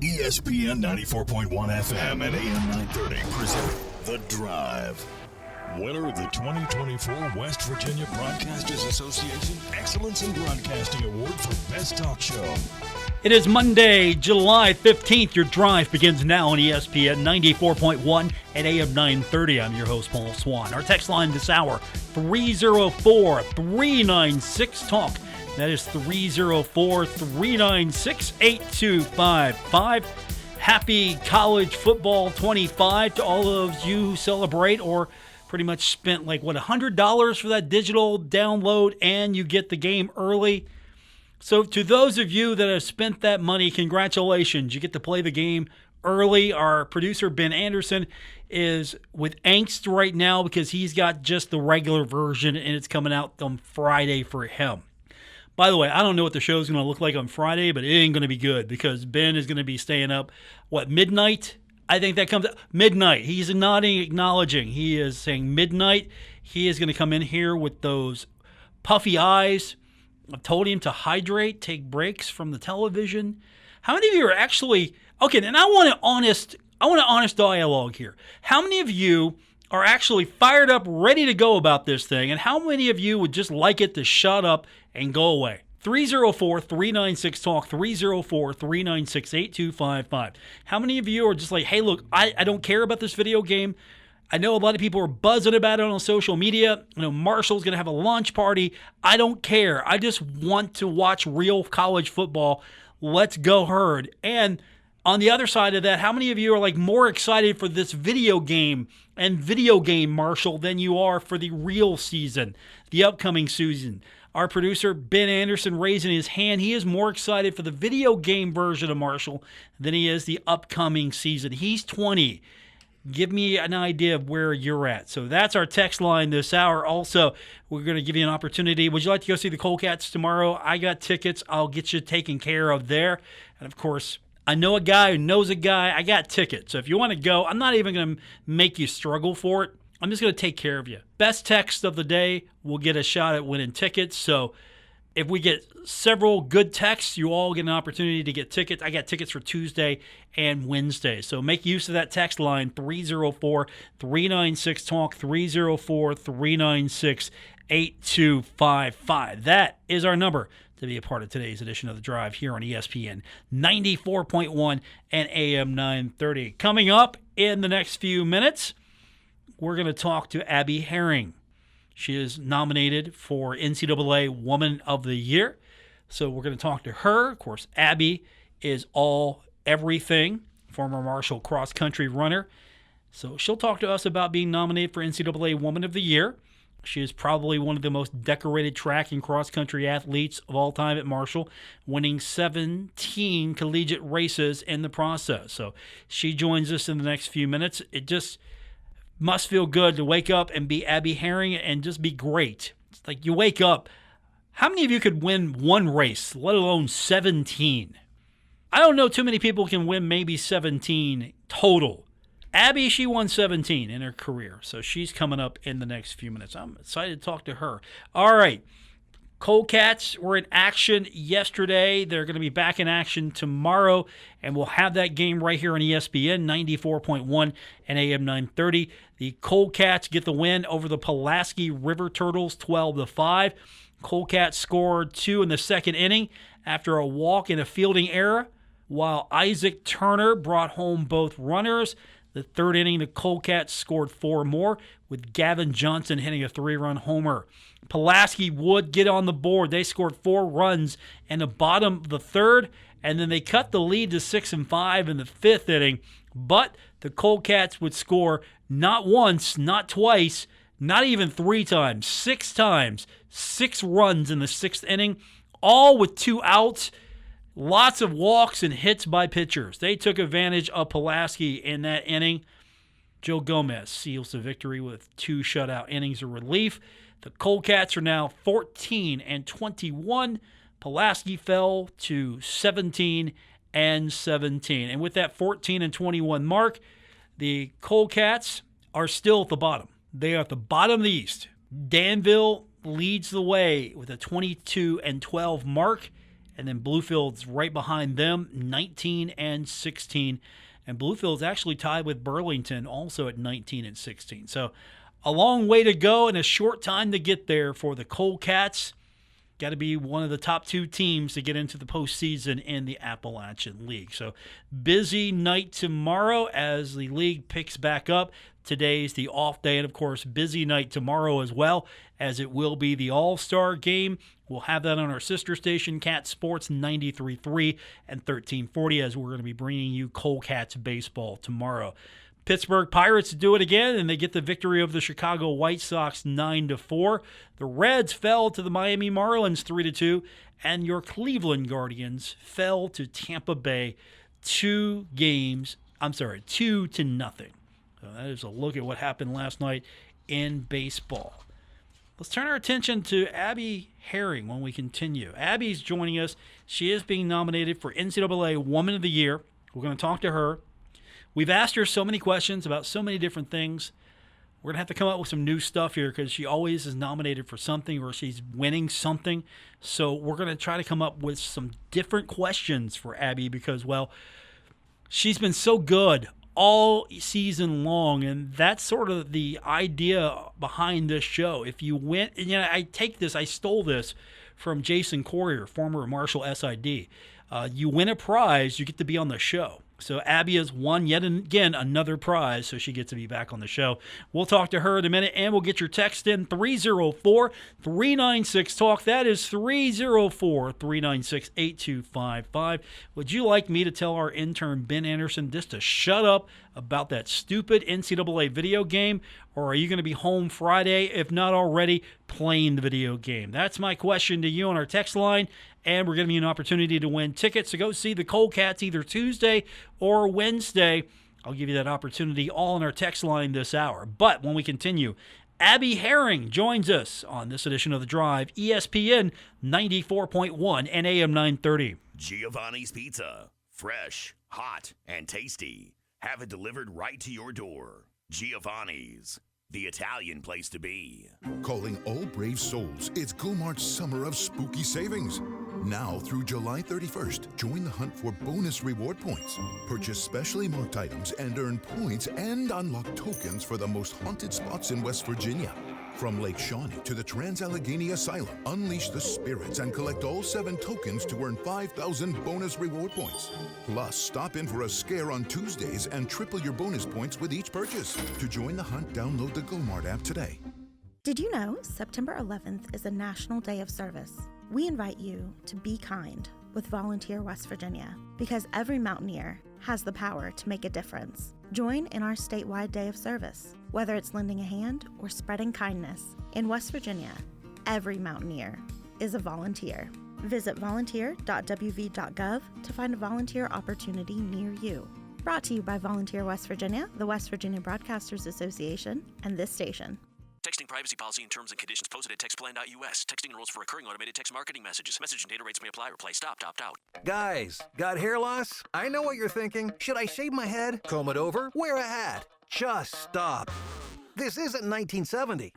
ESPN 94.1 FM and AM 930 present The Drive. Winner of the 2024 West Virginia Broadcasters Association Excellence in Broadcasting Award for Best Talk Show. It is Monday, July 15th. Your drive begins now on ESPN 94.1 and AM 930. I'm your host, Paul Swann. Our text line this hour, 304-396-TALK. That is 304-396-8255. Happy College Football 25 to all of you who celebrate or pretty much spent $100 for that digital download and you get the game early. So to those of you that have spent that money, congratulations. You get to play the game early. Our producer, Ben Anderson, is with angst right now because he's got just the regular version and it's coming out on Friday for him. By the way, I don't know what the show's going to look like on Friday, but it ain't going to be good because Ben is going to be staying up, midnight? I think that comes up. Midnight. He's nodding, acknowledging. He is saying midnight. He is going to come in here with those puffy eyes. I've told him to hydrate, take breaks from the television. How many of you are actually... Okay, and I want an honest dialogue here. How many of you are actually fired up, ready to go about this thing, and how many of you would just like it to shut up and go away? 304-396-TALK, 304-396-8255. How many of you are just like, hey, look, I don't care about this video game. I know a lot of people are buzzing about it on social media. You know, Marshall's going to have a launch party. I don't care. I just want to watch real college football. Let's go Herd. And on the other side of that, how many of you are more excited for this video game and video game Marshall than you are for the real season, the upcoming season? Our producer, Ben Anderson, raising his hand. He is more excited for the video game version of Marshall than he is the upcoming season. He's 20. Give me an idea of where you're at. So that's our text line this hour. Also, we're going to give you an opportunity. Would you like to go see the Coldcats tomorrow? I got tickets. I'll get you taken care of there. And, of course, I know a guy who knows a guy. I got tickets. So if you want to go, I'm not even going to make you struggle for it. I'm just going to take care of you. Best text of the day will get a shot at winning tickets. So if we get several good texts, you all get an opportunity to get tickets. I got tickets for Tuesday and Wednesday. So make use of that text line, 304-396-TALK, 304-396-8255. That is our number to be a part of today's edition of The Drive here on ESPN 94.1 and AM 930. Coming up in the next few minutes, we're going to talk to Abby Herring. She is nominated for NCAA Woman of the Year. So we're going to talk to her. Of course, Abby is everything, former Marshall cross-country runner. So she'll talk to us about being nominated for NCAA Woman of the Year. She is probably one of the most decorated track and cross-country athletes of all time at Marshall, winning 17 collegiate races in the process. So she joins us in the next few minutes. It just must feel good to wake up and be Abby Herring and just be great. It's like you wake up. How many of you could win one race, let alone 17? I don't know too many people can win maybe 17 total. Abby, she won 17 in her career, so she's coming up in the next few minutes. I'm excited to talk to her. All right. Coldcats were in action yesterday. They're going to be back in action tomorrow, and we'll have that game right here on ESPN 94.1 and AM 930. The Coldcats get the win over the Pulaski River Turtles 12-5. Coldcats scored 2 in the second inning after a walk and a fielding error, while Isaac Turner brought home both runners. The third inning, the Coldcats scored 4 more, with Gavin Johnson hitting a 3-run homer. Pulaski would get on the board. They scored 4 runs in the bottom of the third, and then they cut the lead to 6-5 in the fifth inning. But the Coldcats would score not once, not twice, not even 3 times, 6 times, 6 runs in the sixth inning, all with 2 outs. Lots of walks and hits by pitchers. They took advantage of Pulaski in that inning. Joe Gomez seals the victory with 2 shutout innings of relief. The Coldcats are now 14-21. Pulaski fell to 17-17. And with that 14-21 mark, the Coldcats are still at the bottom. They are at the bottom of the East. Danville leads the way with a 22-12 mark And then Bluefield's right behind them, 19 and 16. And Bluefield's actually tied with Burlington, also at 19 and 16. So a long way to go and a short time to get there for the Coal Cats. Got to be one of the top 2 teams to get into the postseason in the Appalachian League. So busy night tomorrow as the league picks back up. Today's the off day, and of course, busy night tomorrow as well, as it will be the All-Star Game. We'll have that on our sister station, Cat Sports 93.3 and 1340, as we're going to be bringing you Coal Cats baseball tomorrow. Pittsburgh Pirates do it again, and they get the victory over the Chicago White Sox 9-4. The Reds fell to the Miami Marlins 3-2, and your Cleveland Guardians fell to Tampa Bay 2-0. So that is a look at what happened last night in baseball. Let's turn our attention to Abby Herring when we continue. Abby's joining us. She is being nominated for NCAA Woman of the Year. We're going to talk to her. We've asked her so many questions about so many different things. We're going to have to come up with some new stuff here because she always is nominated for something or she's winning something. So we're going to try to come up with some different questions for Abby because, well, she's been so good all season long, and that's sort of the idea behind this show. If you win, I stole this from Jason Corrier, former Marshall SID. You win a prize, you get to be on the show. So Abby has won yet again another prize, so she gets to be back on the show. We'll talk to her in a minute, and we'll get your text in 304-396-TALK. That is 304-396-8255. Would you like me to tell our intern, Ben Anderson, just to shut up about that stupid NCAA video game, or are you going to be home Friday, if not already, playing the video game? That's my question to you on our text line. And we're giving you an opportunity to win tickets to go see the Coal Cats either Tuesday or Wednesday. I'll give you that opportunity all on our text line this hour. But when we continue, Abby Herring joins us on this edition of The Drive, ESPN 94.1 and AM 930. Giovanni's Pizza. Fresh, hot, and tasty. Have it delivered right to your door. Giovanni's, the Italian place to be. Calling all brave souls, it's Go-Mart's Summer of Spooky Savings. Now through July 31st, join the hunt for bonus reward points. Purchase specially marked items and earn points and unlock tokens for the most haunted spots in West Virginia. From Lake Shawnee to the Trans-Allegheny Asylum, unleash the spirits and collect all 7 tokens to earn 5,000 bonus reward points. Plus, stop in for a scare on Tuesdays and triple your bonus points with each purchase. To join the hunt, download the Go-Mart app today. Did you know September 11th is a National Day of Service? We invite you to be kind with Volunteer West Virginia because every mountaineer has the power to make a difference. Join in our statewide Day of Service, whether it's lending a hand or spreading kindness. In West Virginia, every mountaineer is a volunteer. Visit volunteer.wv.gov to find a volunteer opportunity near you. Brought to you by Volunteer West Virginia, the West Virginia Broadcasters Association, and this station. Texting privacy policy and terms and conditions posted at textplan.us. Texting enrolls for recurring automated text marketing messages. Message and data rates may apply. Reply stop, opt out. Guys, got hair loss? I know what you're thinking. Should I shave my head, comb it over, wear a hat? Just stop. This isn't 1970.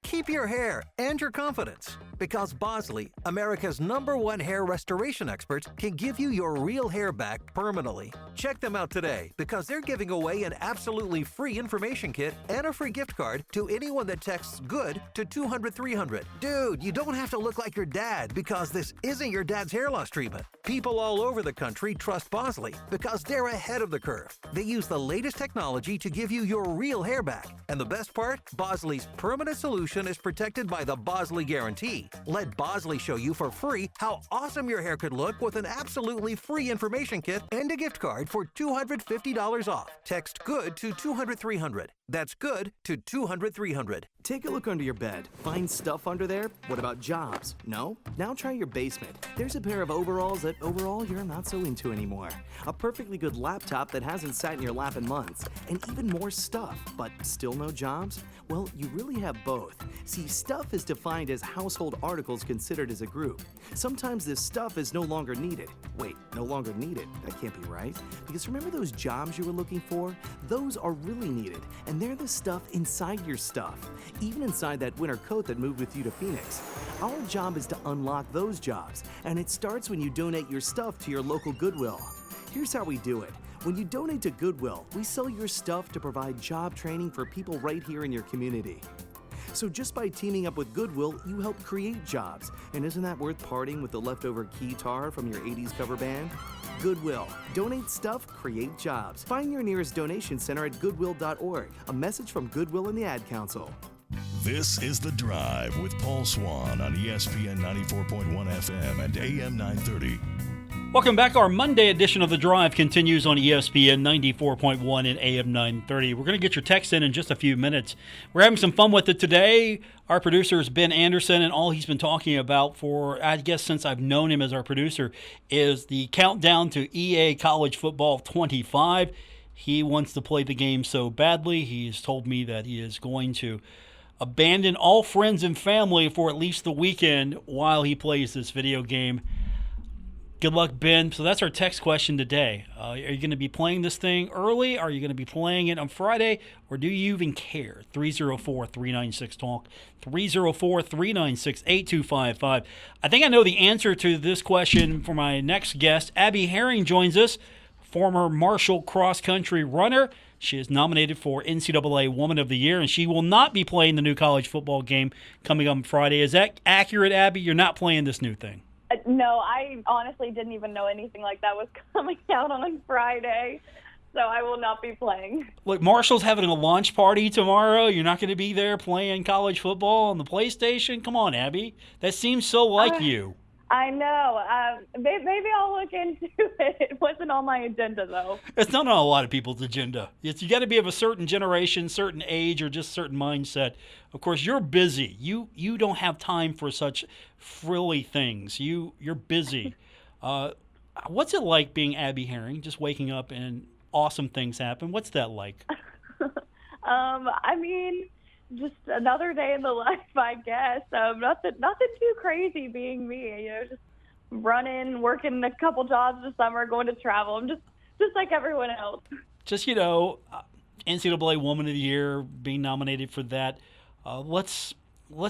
Keep your hair and your confidence, because Bosley, America's #1 hair restoration experts, can give you your real hair back permanently. Check them out today, because they're giving away an absolutely free information kit and a free gift card to anyone that texts GOOD to 200-300. Dude, you don't have to look like your dad, because this isn't your dad's hair loss treatment. People all over the country trust Bosley, because they're ahead of the curve. They use the latest technology to give you your real hair back. And the best part? Bosley's permanent solution is protected by the Bosley Guarantee. Let Bosley show you for free how awesome your hair could look with an absolutely free information kit and a gift card for $250 off. Text GOOD to 200-300. That's GOOD to 200-300. Take a look under your bed. Find stuff under there? What about jobs? No? Now try your basement. There's a pair of overalls that but overall you're not so into anymore. A perfectly good laptop that hasn't sat in your lap in months. And even more stuff, but still no jobs? Well, you really have both. See, stuff is defined as household articles considered as a group. Sometimes this stuff is no longer needed. Wait, no longer needed? That can't be right. Because remember those jobs you were looking for? Those are really needed, and they're the stuff inside your stuff. Even inside that winter coat that moved with you to Phoenix. Our job is to unlock those jobs, and it starts when you donate your stuff to your local Goodwill. Here's how we do it. When you donate to Goodwill, we sell your stuff to provide job training for people right here in your community. So just by teaming up with Goodwill, you help create jobs. And isn't that worth parting with the leftover keytar from your 80s cover band? Goodwill. Donate stuff, create jobs. Find your nearest donation center at goodwill.org. A message from Goodwill and the Ad Council. This is The Drive with Paul Swann on ESPN 94.1 FM and AM 930. Welcome back. Our Monday edition of The Drive continues on ESPN 94.1 and AM 930. We're going to get your text in just a few minutes. We're having some fun with it today. Our producer is Ben Anderson, and all he's been talking about for, I guess, since I've known him as our producer, is the countdown to EA College Football 25. He wants to play the game so badly. He's told me that he is going to abandon all friends and family for at least the weekend while he plays this video game. Good luck, Ben. So that's our text question today. Are you going to be playing this thing early? Are you going to be playing it on Friday? Or do you even care? 304-396-TALK, 304-396-8255. I think I know the answer to this question for my next guest. Abby Herring joins us, former Marshall cross-country runner. She is nominated for NCAA Woman of the Year, and she will not be playing the new college football game coming up Friday. Is that accurate, Abby? You're not playing this new thing? No, I honestly didn't even know anything like that was coming out on Friday, so I will not be playing. Look, Marshall's having a launch party tomorrow. You're not going to be there playing college football on the PlayStation? Come on, Abby. That seems so like you. I know. Maybe I'll look into it. It wasn't on my agenda, though. It's not on a lot of people's agenda. You got to be of a certain generation, certain age, or just certain mindset. Of course, you're busy. You don't have time for such frilly things. You're busy. What's it like being Abby Herring, just waking up and awesome things happen? What's that like? I mean, just another day in the life, I guess. Nothing too crazy being me. Just running, working a couple jobs this summer, going to travel. I'm just like everyone else. Just, NCAA Woman of the Year, being nominated for that. Let's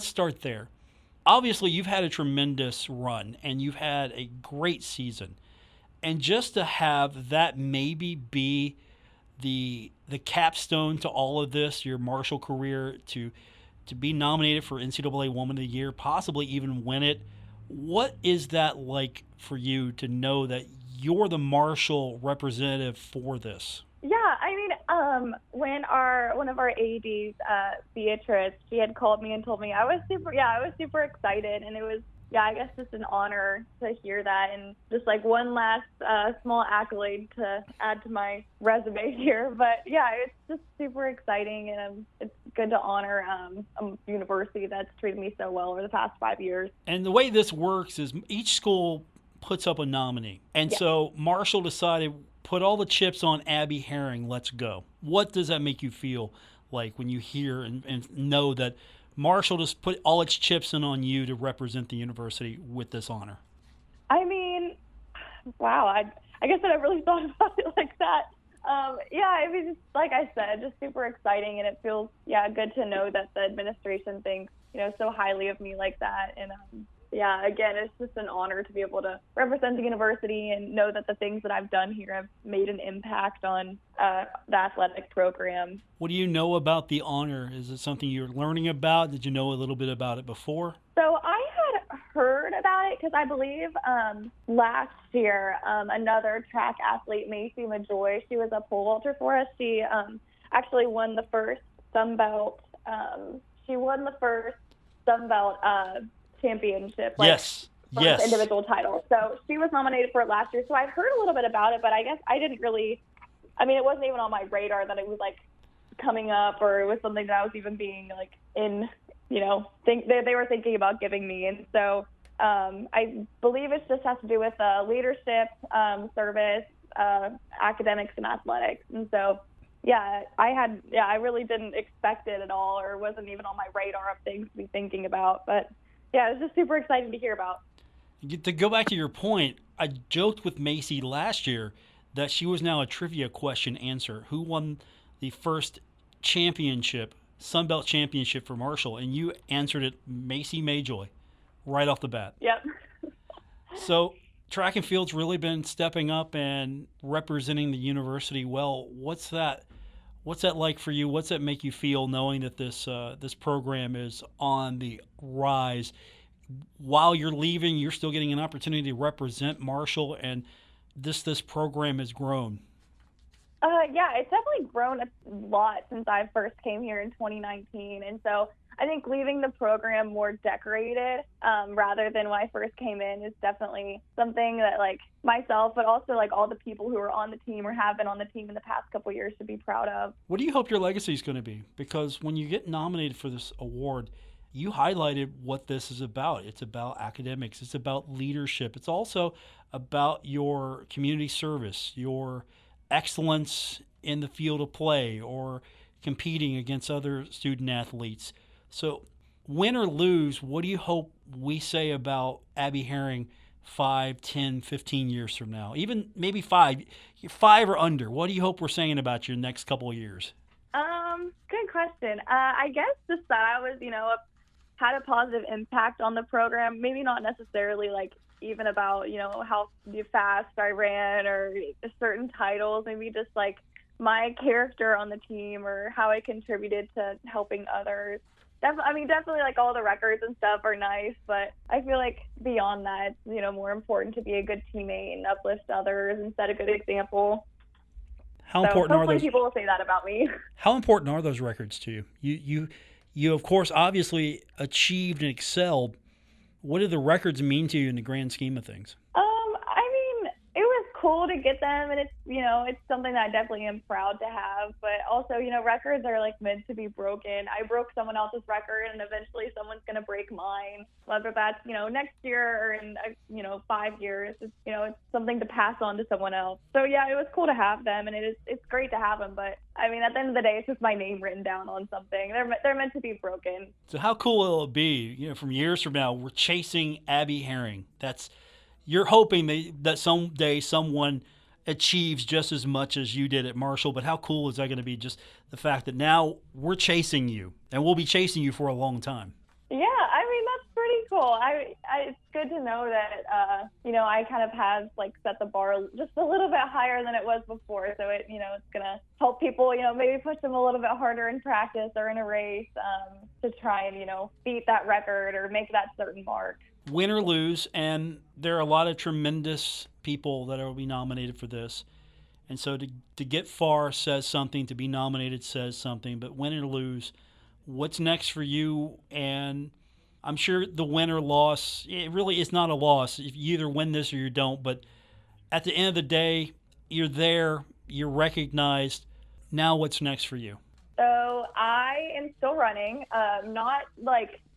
start there. Obviously, you've had a tremendous run, and you've had a great season. And just to have that maybe be the capstone to all of this, your Marshall career, to be nominated for NCAA Woman of the Year, possibly even win it. What is that like for you to know that you're the Marshall representative for this? Yeah, I mean, when one of our ADs, Beatrice, she had called me and told me I was super excited, and it was, I guess just an honor to hear that, and just like one last small accolade to add to my resume here. But yeah, it's just super exciting, and it's good to honor a university that's treated me so well over the past 5 years. And the way this works is each school puts up a nominee, and so Marshall decided, put all the chips on Abby Herring, let's go. What does that make you feel like when you hear and know that Marshall just put all its chips in on you to represent the university with this honor? I mean, wow, I guess I never really thought about it like that. I mean, just like I said, just super exciting, and it feels, good to know that the administration thinks, so highly of me like that. And again, it's just an honor to be able to represent the university and know that the things that I've done here have made an impact on the athletic program. What do you know about the honor? Is it something you're learning about? Did you know a little bit about it before? So I had heard about it because I believe last year another track athlete, Macy Majoy, she was a pole vaulter for us. She actually won the first Sunbelt. She won the first Sunbelt championship. Yes. Individual title. So she was nominated for it last year. So I'd heard a little bit about it, but I guess I didn't really. I mean, it wasn't even on my radar that it was like coming up, or it was something that I was even being like in. They were thinking about giving me, and so I believe it just has to do with leadership, service, academics, and athletics. And so, I really didn't expect it at all, or wasn't even on my radar of things to be thinking about. But yeah, it was just super exciting to hear about. To go back to your point, I joked with Macy last year that she was now a trivia question answer. Who won the first championship, Sun Belt championship for Marshall? And you answered it, Macy Mayjoy, right off the bat. Yep. So track and field's really been stepping up and representing the university well. What's that like for you? What's that make you feel, knowing that this program is on the rise? While you're leaving, you're still getting an opportunity to represent Marshall, and this program has grown. It's definitely grown a lot since I first came here in 2019. And so I think leaving the program more decorated rather than when I first came in is definitely something that, like, myself, but also like all the people who are on the team or have been on the team in the past couple of years should be proud of. What do you hope your legacy is going to be? Because when you get nominated for this award, you highlighted what this is about. It's about academics. It's about leadership. It's also about your community service, your excellence in the field of play, or competing against other student athletes. So win or lose, what do you hope we say about Abby Herring 5, 10, 15 years from now? Even maybe 5 or under. What do you hope we're saying about your next couple of years? Good question. I guess just that I was, had a positive impact on the program. Maybe not necessarily like even about, how fast I ran or certain titles. Maybe just like my character on the team or how I contributed to helping others. Definitely like all the records and stuff are nice, but I feel like beyond that, it's, more important to be a good teammate and uplift others and set a good example. How important are those? Hopefully people will say that about me. How important are those records to you? You of course obviously achieved and excelled. What do the records mean to you in the grand scheme of things? It was cool to get them, and it's something that I definitely am proud to have. But also, records are like meant to be broken. I broke someone else's record, and eventually someone's going to break mine. Whether that's, next year or in, 5 years, it's something to pass on to someone else. So yeah, it was cool to have them, and it's great to have them. But at the end of the day, it's just my name written down on something. They're meant to be broken. So how cool will it be, from years from now, we're chasing Abby Herring. You're hoping that someday someone achieves just as much as you did at Marshall, but how cool is that going to be, just the fact that now we're chasing you, and we'll be chasing you for a long time? Yeah, that's pretty cool. It's good to know that, I kind of have, set the bar just a little bit higher than it was before, so it's going to help people, maybe push them a little bit harder in practice or in a race to try and, beat that record or make that certain mark. Win or lose, and there are a lot of tremendous people that will be nominated for this. And so to get far says something, to be nominated says something, but win or lose, what's next for you? And I'm sure the win or loss, it really is not a loss. If you either win this or you don't, but at the end of the day, you're there, you're recognized. Now what's next for you? So I am still running, not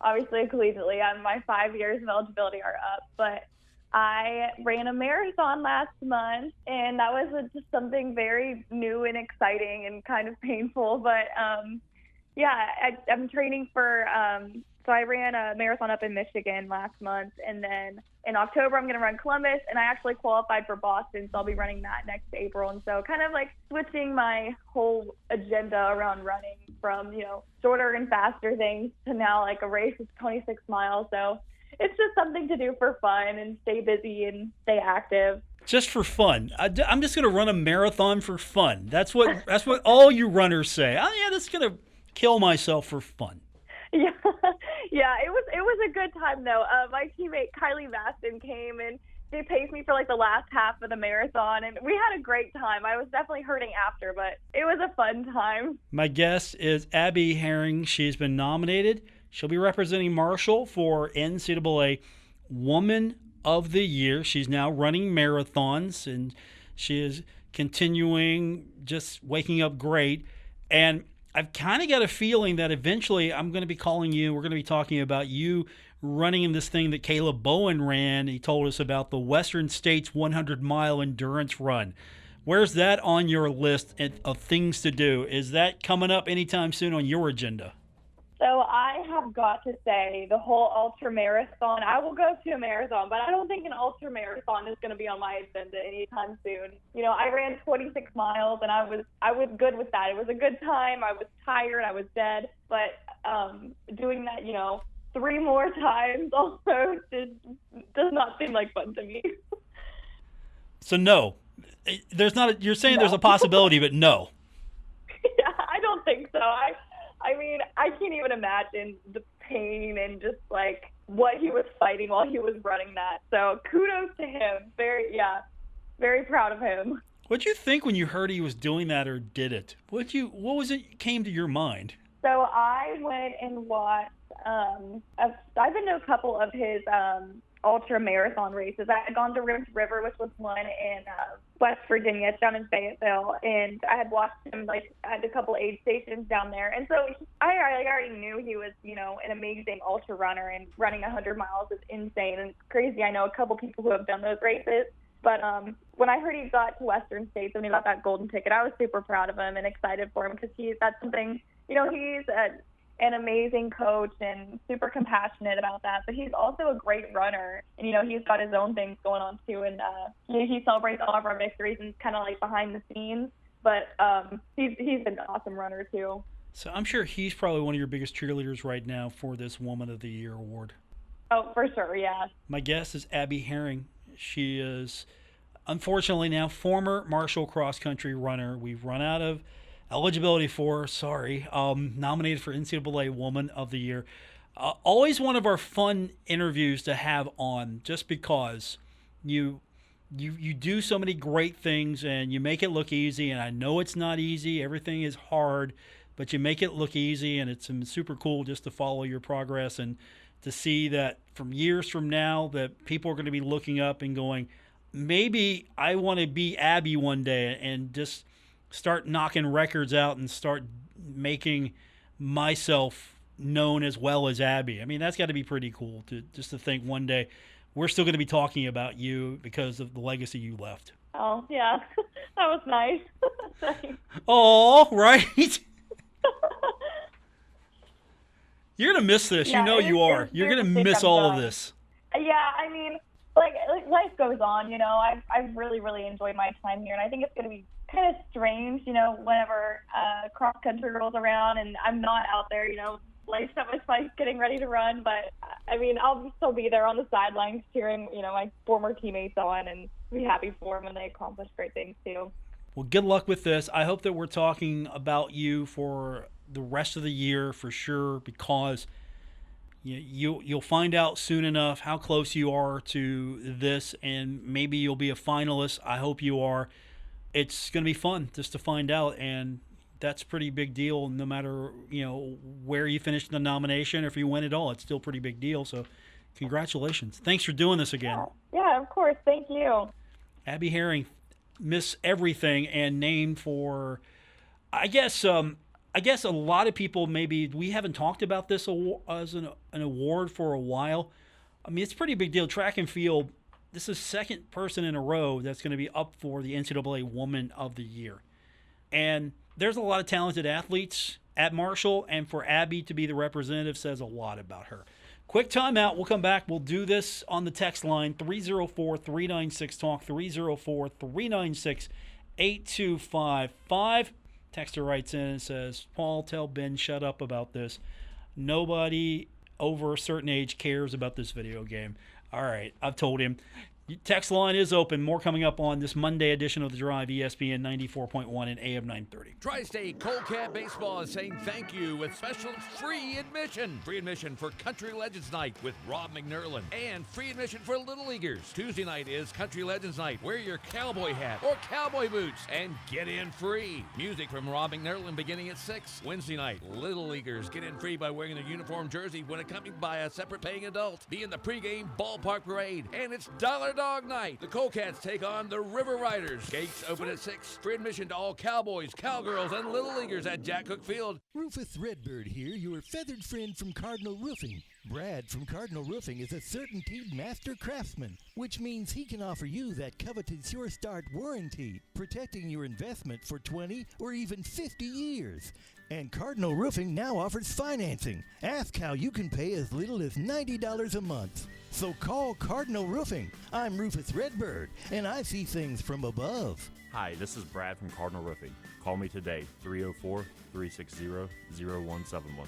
obviously collegiately. My 5 years of eligibility are up, but I ran a marathon last month, and that was just something very new and exciting and kind of painful. But I'm training for. So I ran a marathon up in Michigan last month, and then in October I'm going to run Columbus, and I actually qualified for Boston, so I'll be running that next April. And so kind of switching my whole agenda around running from, shorter and faster things to now a race is 26 miles. So it's just something to do for fun and stay busy and stay active. Just for fun. I'm just going to run a marathon for fun. That's what all you runners say. Oh yeah, that's going to kill myself for fun. Yeah, it was a good time though. My teammate Kylie Maston came and she paced me for the last half of the marathon, and we had a great time. I was definitely hurting after, but it was a fun time. My guest is Abby Herring. She's been nominated. She'll be representing Marshall for NCAA Woman of the Year. She's now running marathons, and she is continuing, just waking up great. And I've kind of got a feeling that eventually I'm going to be calling you. We're going to be talking about you running in this thing that Caleb Bowen ran. He told us about the Western States 100-mile endurance run. Where's that on your list of things to do? Is that coming up anytime soon on your agenda? So I have got to say the whole ultra marathon, I will go to a marathon, but I don't think an ultra marathon is going to be on my agenda anytime soon. You know, I ran 26 miles and I was good with that. It was a good time. I was tired. I was dead. But doing that, 3 more times almost does not seem like fun to me. So no, you're saying there's a possibility, but no. Yeah, I don't think so. I mean, I can't even imagine the pain and just like what he was fighting while he was running that. So kudos to him. Very proud of him. What'd you think when you heard he was doing that or did it? What was it came to your mind? So I went and watched. I've been to a couple of his ultra marathon races. I had gone to Rim River, which was one in West Virginia. It's down in Fayetteville, and I had watched him at a couple aid stations down there. And so I already knew he was, an amazing ultra runner, and running 100 miles is insane and crazy. I know a couple people who have done those races. But when I heard he got to Western States and he got that golden ticket, I was super proud of him and excited for him because that's something, he's an amazing coach and super compassionate about that. But he's also a great runner. And, he's got his own things going on, too. And he celebrates all of our victories and kind of like behind the scenes. But he's an awesome runner, too. So I'm sure he's probably one of your biggest cheerleaders right now for this Woman of the Year award. Oh, for sure, yeah. My guest is Abby Herring. She is, unfortunately now, former Marshall cross-country runner. We've run out of eligibility for her, sorry. Nominated for NCAA Woman of the Year. Always one of our fun interviews to have on, just because you do so many great things and you make it look easy. And I know it's not easy. Everything is hard, but you make it look easy, and it's super cool just to follow your progress and to see that from years from now that people are going to be looking up and going, maybe I want to be Abby one day, and just start knocking records out and start making myself known as well as Abby. I mean, that's got to be pretty cool to think one day we're still going to be talking about you because of the legacy you left. Oh, yeah. That was nice. Oh, right. You're going to miss this. Yeah, you are. You're going to miss all of this. Yeah, I mean, like life goes on, I've really, really enjoyed my time here, and I think it's going to be kind of strange, whenever cross-country rolls around and I'm not out there, laced up my spikes getting ready to run. But, I mean, I'll still be there on the sidelines cheering, my former teammates on, and be happy for them when they accomplish great things, too. Well, good luck with this. I hope that we're talking about you for the rest of the year for sure, because you'll find out soon enough how close you are to this, and maybe you'll be a finalist. I hope you are. It's going to be fun just to find out, and that's a pretty big deal no matter where you finish the nomination or if you win it all. It's still a pretty big deal, so congratulations. Thanks for doing this again. Yeah, of course. Thank you. Abby Herring, Miss Everything, and named for, I guess a lot of people, maybe we haven't talked about this as an award for a while. I mean, it's a pretty big deal. Track and field, this is the second person in a row that's going to be up for the NCAA Woman of the Year. And there's a lot of talented athletes at Marshall, and for Abby to be the representative says a lot about her. Quick timeout. We'll come back. We'll do this on the text line, 304-396-TALK, 304-396-8255. Texter writes in and says, Paul, tell Ben shut up about this. Nobody over a certain age cares about this video game. All right, I've told him. Text line is open. More coming up on this Monday edition of The Drive, ESPN 94.1 and AM 930. Tri-State Coldcat Baseball is saying thank you with special free admission. Free admission for Country Legends Night with Rob McNerlin, and free admission for Little Leaguers. Tuesday night is Country Legends Night. Wear your cowboy hat or cowboy boots and get in free. Music from Rob McNerlin beginning at 6. Wednesday night, Little Leaguers get in free by wearing their uniform jersey when accompanied by a separate paying adult. Be in the pregame ballpark parade, and it's Dollar Dog Night. The Coldcats take on the River Riders. Gates open at 6. Free admission to all Cowboys, Cowgirls, and Little Leaguers at Jack Cook Field. Rufus Redbird here, your feathered friend from Cardinal Roofing. Brad from Cardinal Roofing is a certainteed master craftsman, which means he can offer you that coveted Sure Start warranty, protecting your investment for 20 or even 50 years. And Cardinal Roofing now offers financing. Ask how you can pay as little as $90 a month. So call Cardinal Roofing. I'm Rufus Redbird, and I see things from above. Hi, this is Brad from Cardinal Roofing. Call me today, 304-360-0171.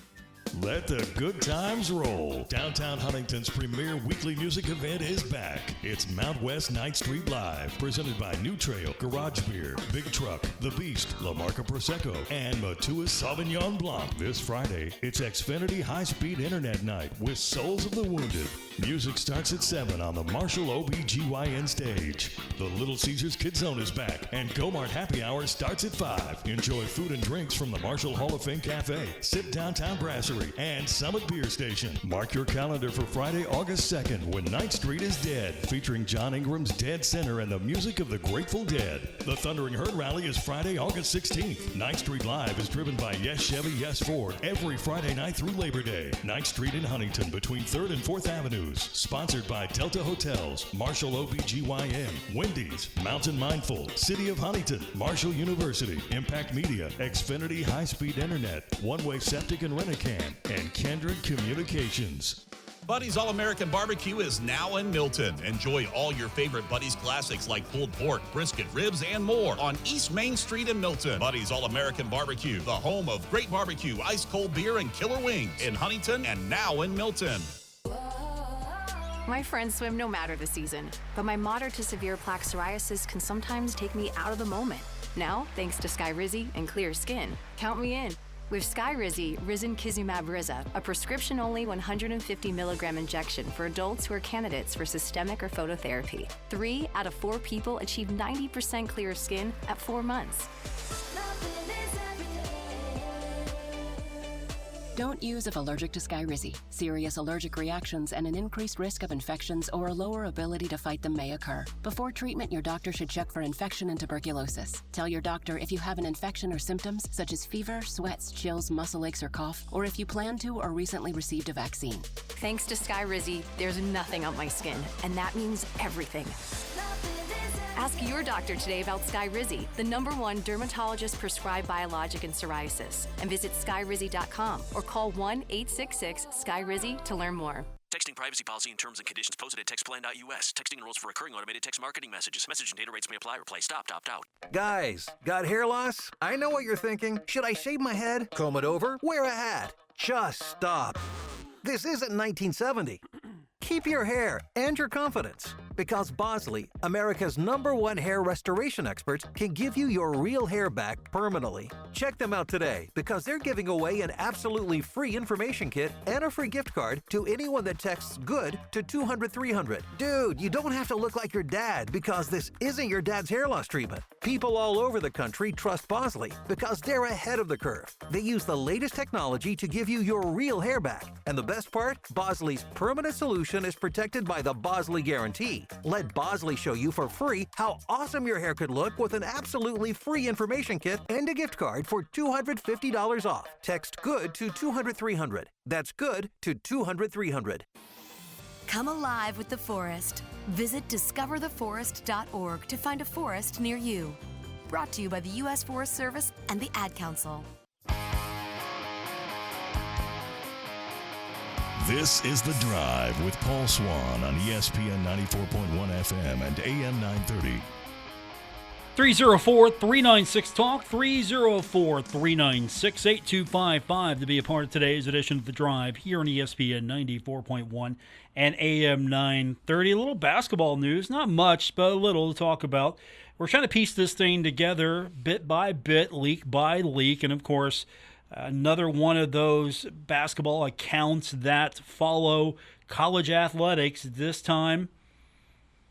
Let the good times roll. Downtown Huntington's premier weekly music event is back. It's Mount West 9th Street Live, presented by New Trail, Garage Beer, Big Truck, The Beast, La Marca Prosecco, and Matua's Sauvignon Blanc. This Friday, it's Xfinity High-Speed Internet Night with Souls of the Wounded. Music starts at 7 on the Marshall OBGYN stage. The Little Caesars Kids Zone is back, and Gomart Happy Hour starts at 5. Enjoy food and drinks from the Marshall Hall of Fame Cafe, Sit Downtown Brasserie, and Summit Beer Station. Mark your calendar for Friday, August 2nd, when 9th Street is Dead, featuring John Ingram's Dead Center and the music of the Grateful Dead. The Thundering Herd Rally is Friday, August 16th. 9th Street Live is driven by Yes Chevy, Yes Ford every Friday night through Labor Day. 9th Street in Huntington between 3rd and 4th Avenues. Sponsored by Delta Hotels, Marshall OBGYN, Wendy's, Mountain Mindful, City of Huntington, Marshall University, Impact Media, Xfinity High-Speed Internet, One Way Septic and Rent-A-Can, and Kendrick Communications. Buddy's All-American Barbecue is now in Milton. Enjoy all your favorite Buddy's classics like pulled pork, brisket, ribs, and more on East Main Street in Milton. Buddy's All-American Barbecue, the home of great barbecue, ice-cold beer, and killer wings in Huntington and now in Milton. My friends swim no matter the season, but my moderate to severe plaque psoriasis can sometimes take me out of the moment. Now, thanks to Skyrizi and clear skin, count me in. With Skyrizi Risankizumab Riza, a prescription-only 150 milligram injection for adults who are candidates for systemic or phototherapy. 3 out of 4 people achieve 90% clear skin at 4 months. Don't use if allergic to Skyrizi. Serious allergic reactions and an increased risk of infections or a lower ability to fight them may occur. Before treatment, your doctor should check for infection and tuberculosis. Tell your doctor if you have an infection or symptoms such as fever, sweats, chills, muscle aches, or cough, or if you plan to or recently received a vaccine. Thanks to Skyrizi, there's nothing on my skin, and that means everything. Ask your doctor today about Skyrizi, the #1 dermatologist-prescribed biologic in psoriasis, and visit skyrizi.com or call 1-866-SKYRIZI to learn more. Texting privacy policy and terms and conditions posted at textplan.us. Texting enrolls for recurring automated text marketing messages. Message and data rates may apply. Reply stop, opt out. Guys, got hair loss? I know what you're thinking. Should I shave my head, comb it over, wear a hat? Just stop. This isn't 1970. Keep your hair and your confidence, because Bosley, America's #1 hair restoration experts, can give you your real hair back permanently. Check them out today, because they're giving away an absolutely free information kit and a free gift card to anyone that texts GOOD to 200-300. Dude, you don't have to look like your dad, because this isn't your dad's hair loss treatment. People all over the country trust Bosley, because they're ahead of the curve. They use the latest technology to give you your real hair back. And the best part? Bosley's permanent solution is protected by the Bosley Guarantee. Let Bosley show you for free how awesome your hair could look with an absolutely free information kit and a gift card for $250 off. Text GOOD to 200-300. That's GOOD to 200-300. Come alive with the forest. Visit discovertheforest.org to find a forest near you. Brought to you by the U.S. Forest Service and the Ad Council. This is The Drive with Paul Swann on ESPN 94.1 FM and AM 930. 304-396-TALK, 304-396-8255 to be a part of today's edition of The Drive here on ESPN 94.1 and AM 930. A little basketball news, not much, but a little to talk about. We're trying to piece this thing together bit by bit, leak by leak, and of course, another one of those basketball accounts that follow college athletics, this time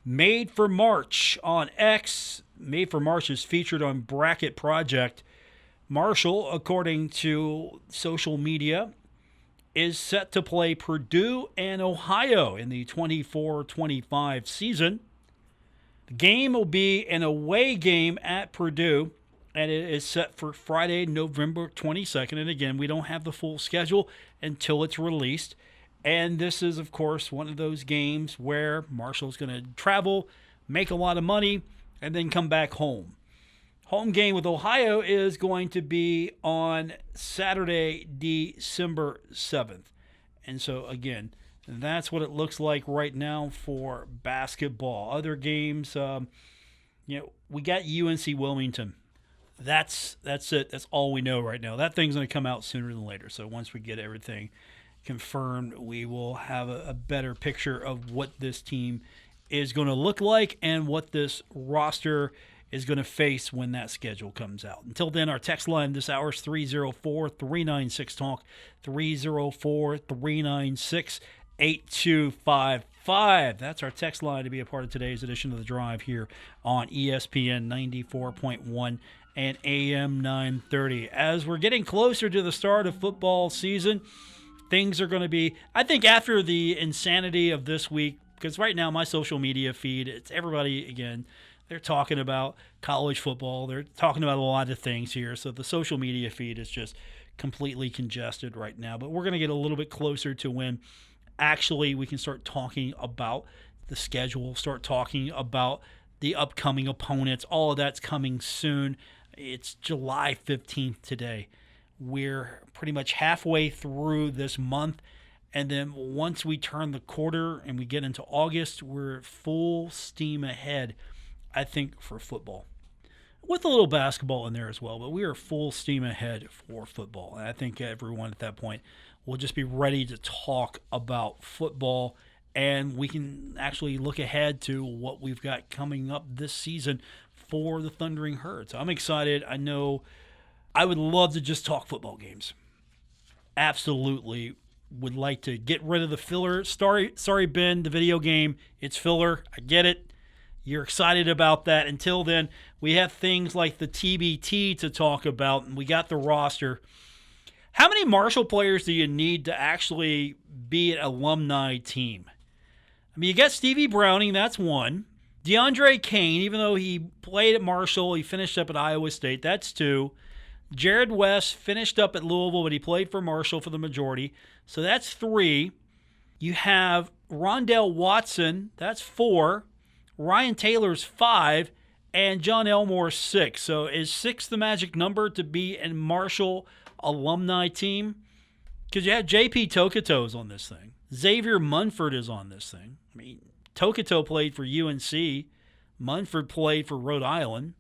Made for March on X. Made for March is featured on Bracket Project. Marshall, according to social media, is set to play Purdue and Ohio in the 24-25 season. The game will be an away game at Purdue, and it is set for Friday, November 22nd. And again, we don't have the full schedule until it's released. And this is, of course, one of those games where Marshall's going to travel, make a lot of money, and then come back home. Home game with Ohio is going to be on Saturday, December 7th. And so, again, that's what it looks like right now for basketball. Other games, we got UNC Wilmington. That's it. That's all we know right now. That thing's going to come out sooner than later. So once we get everything confirmed, we will have a better picture of what this team is going to look like and what this roster is going to face when that schedule comes out. Until then, our text line this hour is 304-396-TALK, 304-396-8255. That's our text line to be a part of today's edition of The Drive here on ESPN 94.1 and AM 930. As we're getting closer to the start of football season, things are going to be, I think, after the insanity of this week, because right now my social media feed, it's everybody, again, they're talking about college football. They're talking about a lot of things here. So the social media feed is just completely congested right now. But we're going to get a little bit closer to when actually we can start talking about the schedule, start talking about the upcoming opponents. All of that's coming soon. It's July 15th today. We're pretty much halfway through this month. And then once we turn the quarter and we get into August, we're full steam ahead, I think, for football. With a little basketball in there as well, but we are full steam ahead for football. And I think everyone at that point will just be ready to talk about football, and we can actually look ahead to what we've got coming up this season for the Thundering Herd. So I'm excited. I know I would love to just talk football games. Absolutely would like to get rid of the filler. Sorry, Ben, the video game, it's filler. I get it. You're excited about that. Until then, we have things like the TBT to talk about, and we got the roster. How many Marshall players do you need to actually be an alumni team? I mean, you got Stevie Browning, that's one. DeAndre Kane, even though he played at Marshall, he finished up at Iowa State, that's two. Jared West finished up at Louisville, but he played for Marshall for the majority, so that's three. You have Rondell Watson, that's four. Ryan Taylor's 5, and John Elmore 6. So is 6 the magic number to be a Marshall alumni team? Because you have J.P. Tokito's on this thing. Xavier Munford is on this thing. I mean, Tokito played for UNC. Munford played for Rhode Island.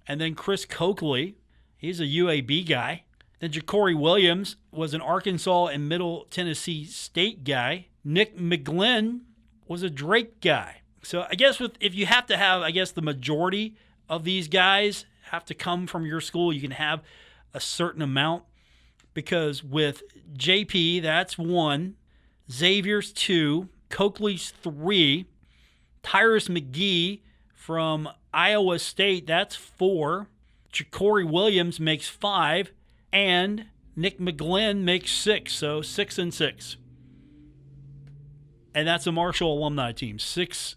And then Chris Coakley, he's a UAB guy. Then Ja'Cory Williams was an Arkansas and Middle Tennessee State guy. Nick McGlynn was a Drake guy. So I guess if you have to have, the majority of these guys have to come from your school, you can have a certain amount. Because with JP, that's 1. Xavier's 2. Coakley's 3. Tyrus McGee from Iowa State, that's 4. Ja'Cory Williams makes 5. And Nick McGlynn makes 6. So 6 and 6. And that's a Marshall alumni team. 6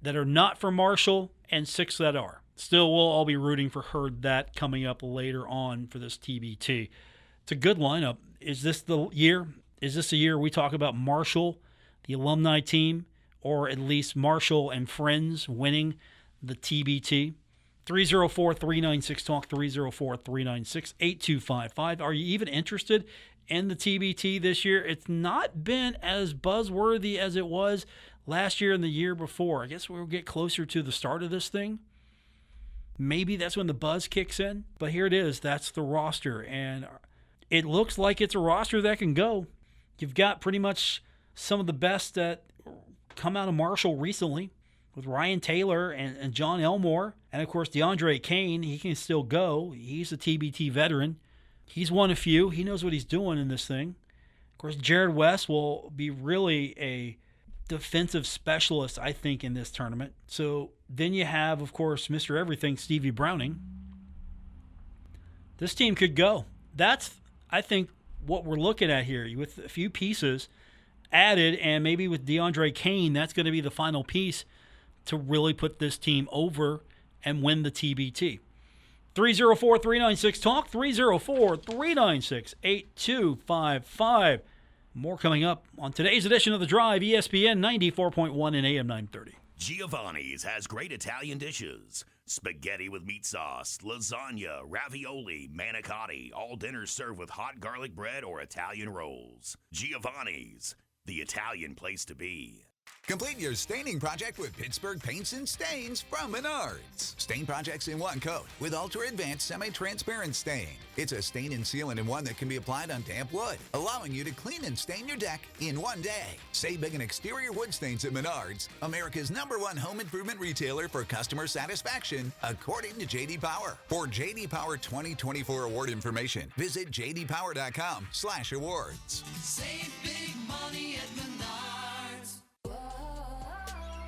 that are not from Marshall, and 6 that are. Still, we'll all be rooting for Herd that coming up later on for this TBT. It's a good lineup. Is this the year? Is this the year we talk about Marshall, the alumni team, or at least Marshall and friends winning the TBT? 304-396-TALK, 304-396-8255. Are you even interested in the TBT this year? It's not been as buzzworthy as it was last year and the year before. I guess we'll get closer to the start of this thing. Maybe that's when the buzz kicks in. But here it is. That's the roster. And it looks like it's a roster that can go. You've got pretty much some of the best that come out of Marshall recently with Ryan Taylor and John Elmore. And, of course, DeAndre Kane, he can still go. He's a TBT veteran. He's won a few. He knows what he's doing in this thing. Of course, Jared West will be really a defensive specialist, I think, in this tournament. So then you have, of course, Mr. Everything, Stevie Browning. This team could go. That's, I think, what we're looking at here. With a few pieces added, and maybe with DeAndre Kane, that's going to be the final piece to really put this team over and win the TBT. 304-396-TALK, 304-396-8255. More coming up on today's edition of The Drive, ESPN 94.1 and AM 930. Giovanni's has great Italian dishes. Spaghetti with meat sauce, lasagna, ravioli, manicotti, all dinners served with hot garlic bread or Italian rolls. Giovanni's, the Italian place to be. Complete your staining project with Pittsburgh Paints and Stains from Menards. Stain projects in one coat with ultra-advanced semi-transparent stain. It's a stain and sealant in one that can be applied on damp wood, allowing you to clean and stain your deck in one day. Save big on exterior wood stains at Menards, America's #1 home improvement retailer for customer satisfaction, according to J.D. Power. For J.D. Power 2024 award information, visit jdpower.com/awards. Save big money at Menards.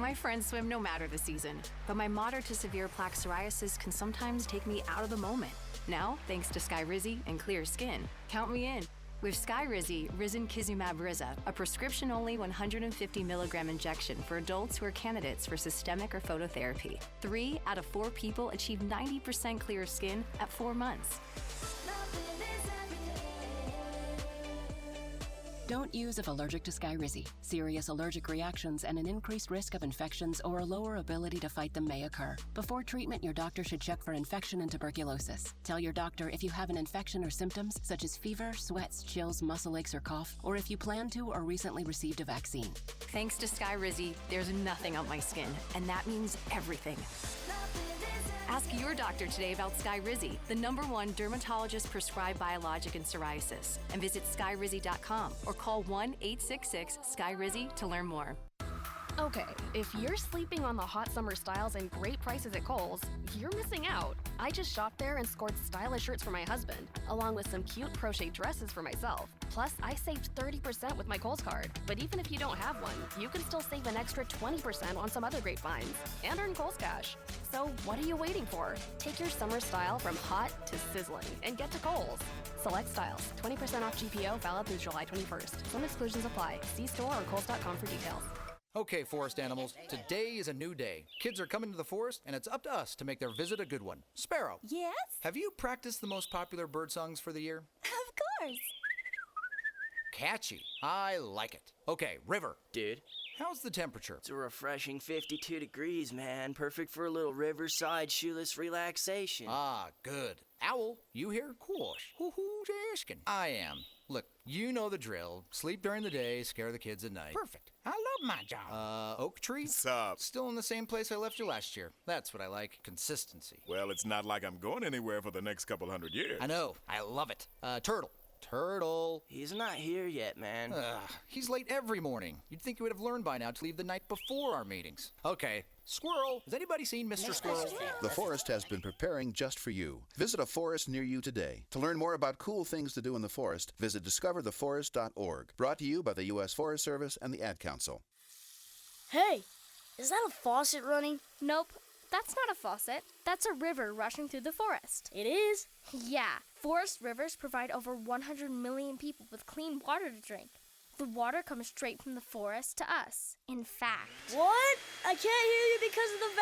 My friends swim no matter the season, but my moderate to severe plaque psoriasis can sometimes take me out of the moment. Now, thanks to Skyrizi and clear skin, count me in. With Skyrizi, Risankizumab Riza, a prescription-only 150 milligram injection for adults who are candidates for systemic or phototherapy. 3 out of 4 people achieve 90% clear skin at 4 months. Don't use if allergic to Skyrizi. Serious allergic reactions and an increased risk of infections or a lower ability to fight them may occur. Before treatment, your doctor should check for infection and tuberculosis. Tell your doctor if you have an infection or symptoms such as fever, sweats, chills, muscle aches, or cough, or if you plan to or recently received a vaccine. Thanks to Skyrizi, there's nothing on my skin, and that means everything. Ask your doctor today about Skyrizi, the #1 dermatologist-prescribed biologic in psoriasis, and visit skyrizi.com or call 1-866-SKYRIZI to learn more. Okay, if you're sleeping on the hot summer styles and great prices at Kohl's, you're missing out. I just shopped there and scored stylish shirts for my husband, along with some cute crochet dresses for myself. Plus, I saved 30% with my Kohl's card. But even if you don't have one, you can still save an extra 20% on some other great finds and earn Kohl's cash. So what are you waiting for? Take your summer style from hot to sizzling and get to Kohl's. Select styles, 20% off GPO, valid through July 21st. Some exclusions apply. See store or kohls.com for details. Okay, forest animals, today is a new day. Kids are coming to the forest, and it's up to us to make their visit a good one. Sparrow. Yes? Have you practiced the most popular bird songs for the year? Of course. Catchy. I like it. Okay, River. Dude. How's the temperature? It's a refreshing 52 degrees, man. Perfect for a little riverside shoeless relaxation. Ah, good. Owl, you here? Course. Who's asking? I am. Look, you know the drill. Sleep during the day, scare the kids at night. Perfect. I love my job. Oak Tree? What's up? Still in the same place I left you last year. That's what I like. Consistency. Well, it's not like I'm going anywhere for the next couple 100 years. I know. I love it. Turtle. Turtle. He's not here yet, man. He's late every morning. You'd think he would have learned by now to leave the night before our meetings. Okay. Squirrel. Has anybody seen Mr. Squirrel? The Forest has been preparing just for you. Visit a forest near you today. To learn more about cool things to do in the forest, visit discovertheforest.org. Brought to you by the U.S. Forest Service and the Ad Council. Hey, is that a faucet running? Nope. That's not a faucet. That's a river rushing through the forest. It is? Yeah. Forest rivers provide over 100 million people with clean water to drink. The water comes straight from the forest to us. In fact... What? I can't hear you because of the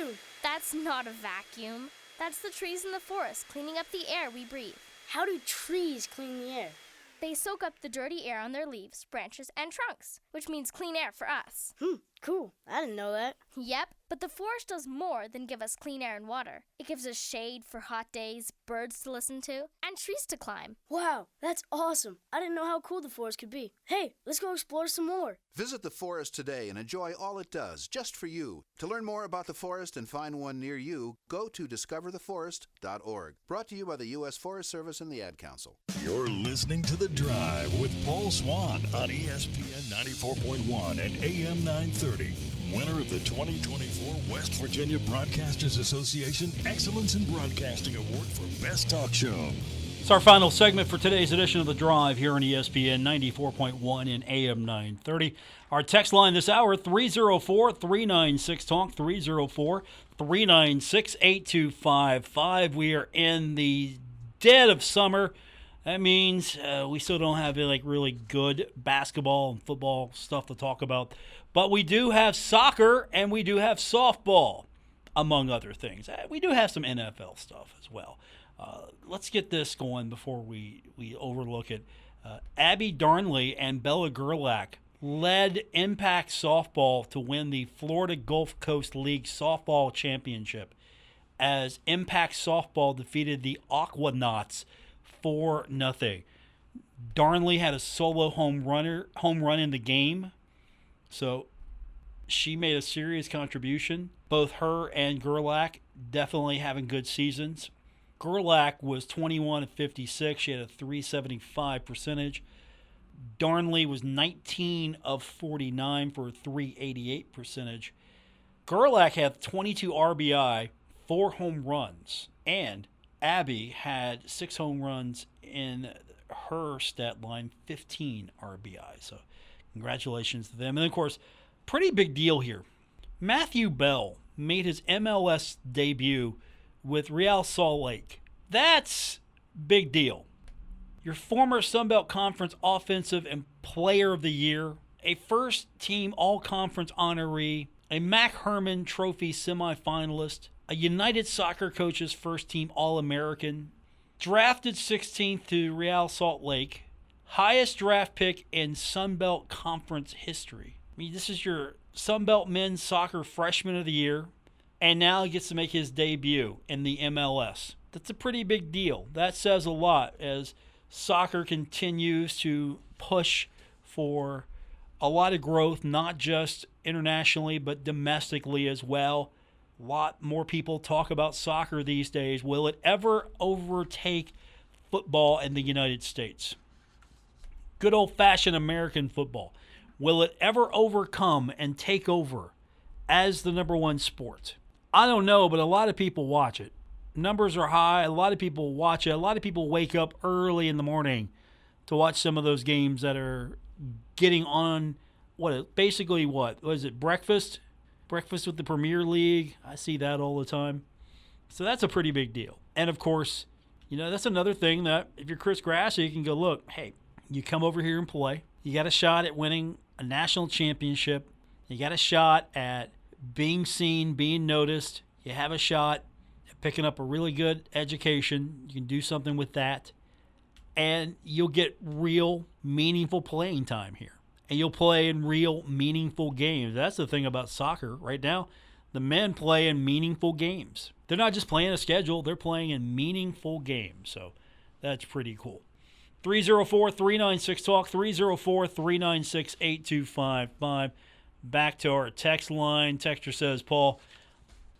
vacuum. That's not a vacuum. That's the trees in the forest cleaning up the air we breathe. How do trees clean the air? They soak up the dirty air on their leaves, branches, and trunks, which means clean air for us. Cool. I didn't know that. Yep, but the forest does more than give us clean air and water. It gives us shade for hot days, birds to listen to, and trees to climb. Wow, that's awesome. I didn't know how cool the forest could be. Hey, let's go explore some more. Visit the forest today and enjoy all it does, just for you. To learn more about the forest and find one near you, go to discovertheforest.org. Brought to you by the U.S. Forest Service and the Ad Council. You're listening to The Drive with Paul Swann on ESPN 94.1 and AM 930. Winner of the 2024 West Virginia Broadcasters Association Excellence in Broadcasting Award for Best Talk Show. It's our final segment for today's edition of The Drive here on ESPN 94.1 and AM 930. Our text line this hour, 304-396-TALK, 304-396-8255. We are in the dead of summer. That means we still don't have really good basketball and football stuff to talk about. But we do have soccer and we do have softball, among other things. We do have some NFL stuff as well. Let's get this going before we overlook it. Abby Darnley and Bella Gerlach led Impact Softball to win the Florida Gulf Coast League Softball Championship as Impact Softball defeated the Aquanauts 4-0. Darnley had a solo home run in the game, so she made a serious contribution. Both her and Gerlach definitely having good seasons. Gerlach was 21 of 56. She had a .375 percentage. Darnley was 19 of 49 for a .388 percentage. Gerlach had 22 RBI, 4 home runs, and Abby had 6 home runs in her stat line, 15 RBI. So congratulations to them. And of course, pretty big deal here. Matthew Bell made his MLS debut with Real Salt Lake. That's big deal. Your former Sun Belt Conference Offensive and Player of the Year, a first-team All-Conference honoree, a Mac Hermann Trophy semifinalist, a United Soccer Coaches first-team All-American, drafted 16th to Real Salt Lake, highest draft pick in Sun Belt Conference history. I mean, this is your Sun Belt Men's Soccer Freshman of the Year, and now he gets to make his debut in the MLS. That's a pretty big deal. That says a lot as soccer continues to push for a lot of growth, not just internationally, but domestically as well. A lot more people talk about soccer these days. Will it ever overtake football in the United States? Good old-fashioned American football. Will it ever overcome and take over as the number one sport? I don't know, but a lot of people watch it. Numbers are high. A lot of people watch it. A lot of people wake up early in the morning to watch some of those games that are getting on, what is it, breakfast? Breakfast with the Premier League. I see that all the time. So that's a pretty big deal. And, of course, that's another thing that if you're Chris Grassi, you can go, look, hey, you come over here and play. You got a shot at winning a national championship. You got a shot at being seen, being noticed. You have a shot at picking up a really good education. You can do something with that. And you'll get real, meaningful playing time here. And you'll play in real, meaningful games. That's the thing about soccer right now. The men play in meaningful games. They're not just playing a schedule. They're playing in meaningful games. So that's pretty cool. 304-396-TALK, 304-396-8255. Back to our text line. Texter says, Paul,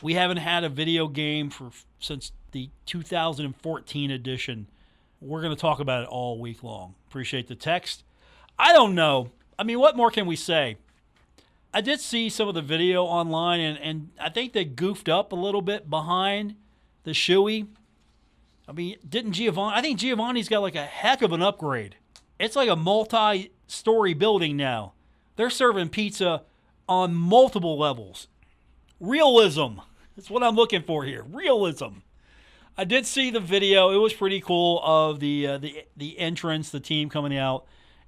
we haven't had a video game since the 2014 edition. We're going to talk about it all week long. Appreciate the text. I don't know. I mean, what more can we say? I did see some of the video online, and I think they goofed up a little bit behind the shoey. I mean, I think Giovanni's got like a heck of an upgrade. It's like a multi-story building now. They're serving pizza on multiple levels. Realism. That's what I'm looking for here. Realism. I did see the video. It was pretty cool of the entrance, the team coming out.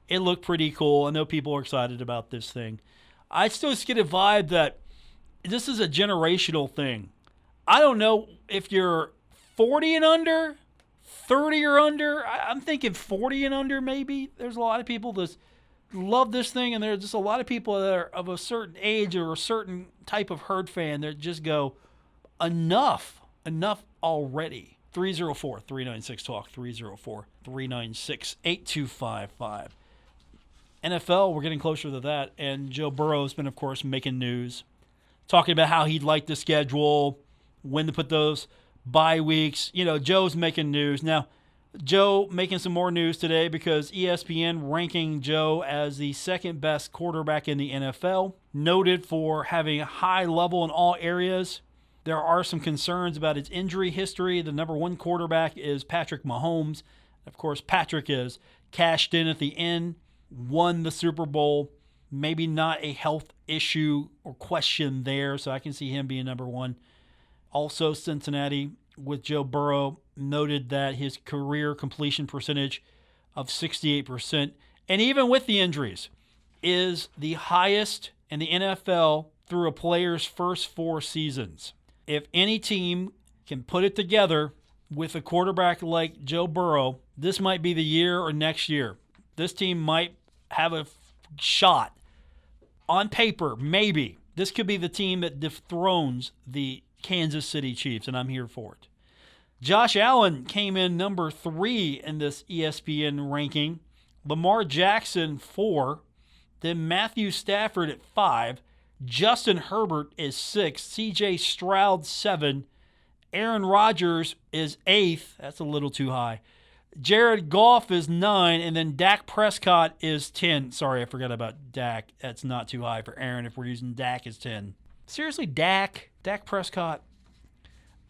It looked pretty cool. I know people are excited about this thing. I still just get a vibe that this is a generational thing. I don't know if you're 40 and under, 30 or under. I'm thinking 40 and under maybe. There's a lot of people that love this thing, and there's just a lot of people that are of a certain age or a certain type of herd fan that just go, enough already. 304-396-TALK, 304-396-8255. NFL, we're getting closer to that, and Joe Burrow has been, of course, making news, talking about how he'd like the schedule, when to put those bye weeks. Joe's making news. Now, Joe making some more news today because ESPN ranking Joe as the second best quarterback in the NFL, noted for having a high level in all areas. There are some concerns about his injury history. The number one quarterback is Patrick Mahomes. Of course, Patrick is cashed in at the end, won the Super Bowl. Maybe not a health issue or question there, so I can see him being number one. Also, Cincinnati with Joe Burrow noted that his career completion percentage of 68%, and even with the injuries, is the highest in the NFL through a player's first 4 seasons. If any team can put it together with a quarterback like Joe Burrow, this might be the year or next year. This team might have a shot. On paper, maybe. This could be the team that dethrones the Kansas City Chiefs, and I'm here for it. Josh Allen came in number 3 in this ESPN ranking. Lamar Jackson, 4. Then Matthew Stafford at 5. Justin Herbert is 6. C.J. Stroud, 7. Aaron Rodgers is 8th. That's a little too high. Jared Goff is 9, and then Dak Prescott is 10. Sorry, I forgot about Dak. That's not too high for Aaron if we're using Dak as 10. Seriously, Dak Prescott.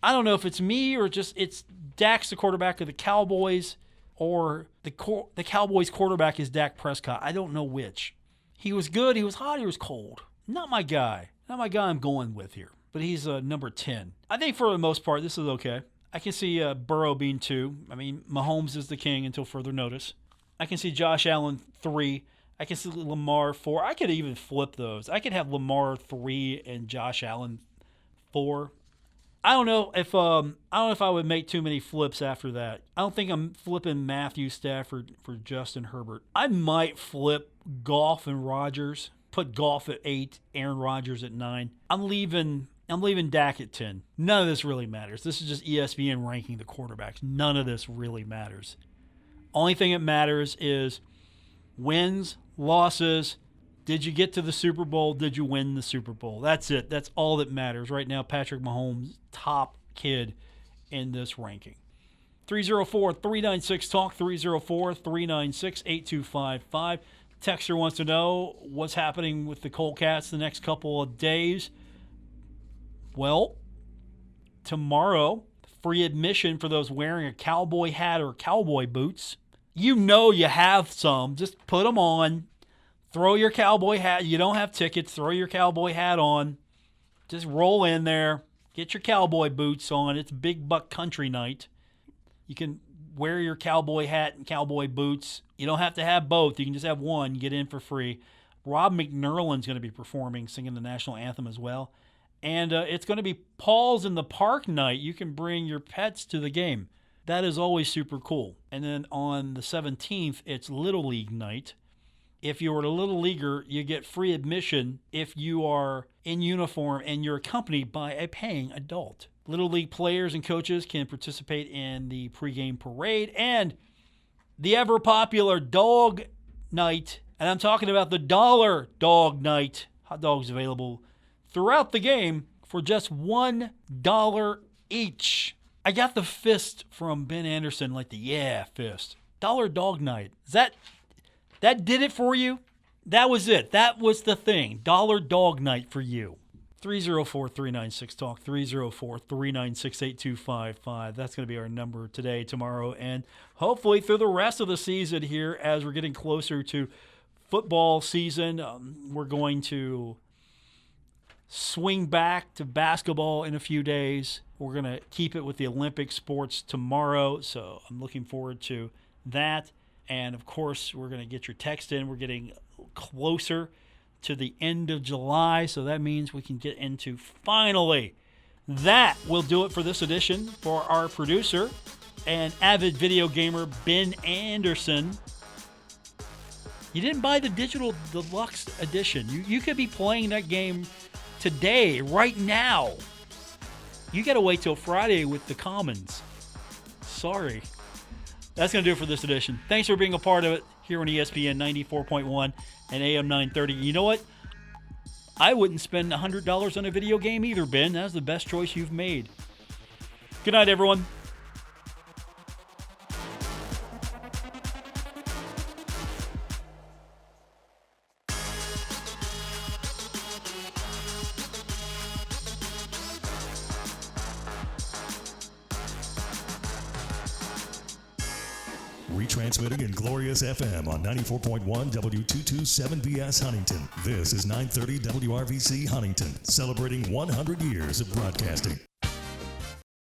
I don't know if it's me or just it's Dak's the quarterback of the Cowboys or the Cowboys quarterback is Dak Prescott. I don't know which. He was good, he was hot, he was cold. Not my guy. Not my guy I'm going with here. But he's number 10. I think for the most part, this is okay. I can see Burrow being 2. I mean, Mahomes is the king until further notice. I can see Josh Allen 3. I can see Lamar 4. I could even flip those. I could have Lamar 3 and Josh Allen 4. I don't know if I would make too many flips after that. I don't think I'm flipping Matthew Stafford for Justin Herbert. I might flip Goff and Rodgers. Put Goff at 8, Aaron Rodgers at 9. I'm leaving Dak at 10. None of this really matters. This is just ESPN ranking the quarterbacks. None of this really matters. Only thing that matters is wins, losses. Did you get to the Super Bowl? Did you win the Super Bowl? That's it. That's all that matters. Right now, Patrick Mahomes, top kid in this ranking. 304-396-TALK, 304-396-8255. Texter wants to know what's happening with the Coldcats the next couple of days. Well, tomorrow, free admission for those wearing a cowboy hat or cowboy boots. You know you have some. Just put them on. Throw your cowboy hat. You don't have tickets. Throw your cowboy hat on. Just roll in there. Get your cowboy boots on. It's Big Buck Country night. You can wear your cowboy hat and cowboy boots. You don't have to have both. You can just have one. Get in for free. Rob McNerlin's going to be performing, singing the national anthem as well. And it's going to be Paul's in the Park night. You can bring your pets to the game. That is always super cool. And then on the 17th, it's Little League night. If you're a Little Leaguer, you get free admission if you are in uniform and you're accompanied by a paying adult. Little League players and coaches can participate in the pregame parade and the ever-popular dog night. And I'm talking about the $1 dog night. Hot dogs available throughout the game for just $1 each. I got the fist from Ben Anderson, like the yeah fist. $1 dog night. That did it for you? That was it. That was the thing. $1 dog night for you. 304-396-TALK, 304-396-8255. That's going to be our number today, tomorrow, and hopefully through the rest of the season here as we're getting closer to football season. We're going to swing back to basketball in a few days. We're going to keep it with the Olympic sports tomorrow, so I'm looking forward to that. And, of course, we're going to get your text in. We're getting closer to the end of July, so that means we can get into finally. That will do it for this edition. For our producer and avid video gamer, Ben Anderson. You didn't buy the digital deluxe edition. You could be playing that game today, right now. You got to wait till Friday with the Commons. Sorry. That's going to do it for this edition. Thanks for being a part of it here on ESPN 94.1 and AM 930. You know what? I wouldn't spend $100 on a video game either, Ben. That's the best choice you've made. Good night, everyone. Retransmitting in Glorious FM on 94.1 W227BS Huntington. This is 930 WRVC Huntington, celebrating 100 years of broadcasting.